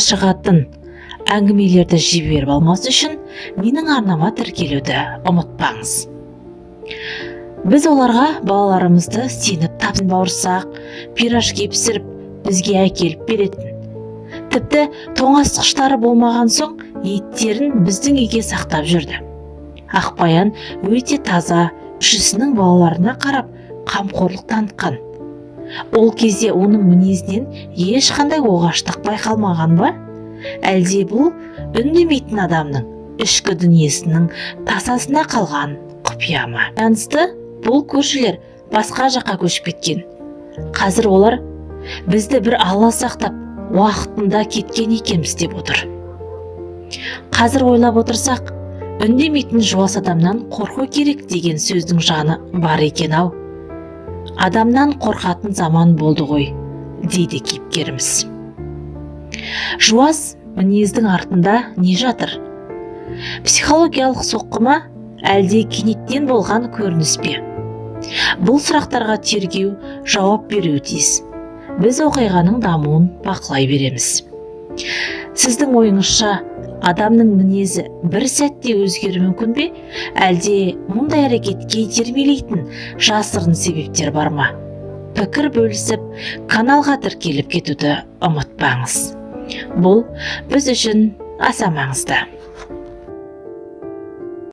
шығатын әңгімелерді жіберіп алмас үшін менің арнама тіркелуді ұмытпаңыз. Біз оларға балаларымызды сеніп тапсын бауырсақ, пирожки пісіріп бізге әкеліп беретін. Тіпті тоңазытқыштары болмаған соң еттерін біздің үйге сақтап жүрді. Ақбаян өте таза, үшісінің балаларына қарап қамқорлық танытқан. Ол кезде оның мінезінен ешқандай оғаштық байқалмаған ба? Әлде бұл үндемейтін адамның ішкі дүниесінің тасасына қалған құпия ма? Байланысты бұл көршілер басқа жаққа көшіп кеткен. Қазір олар бізді бір Алла сақтап уақытында кеткен екенбіз деп отыр. Қазір ойлап отырсақ, үндемейтін жуас адамнан қорқу керек деген сөздің жаны бар екен-ау. Адамнан қорқатын заман болды ғой, дейді кейіпкеріміз. Жуас мінездің артында не жатыр? Психологиялық соққы ма, әлде кенеттен болған көрініс пе? Бұл сұрақтарға тергеу жауап беруі тиіс. Біз оқиғаның дамуын бақылай береміз. Сіздің ойыңызша, адамның мінезі бір сәтте өзгеруі мүмкін бе? Әлде мұндай әрекетке итермелейтін жасырын себептер бар ма? Пікір бөлісіп, каналға тіркеліп кетуді ұмытпаңыз. Бұл біз үшін аса маңызды.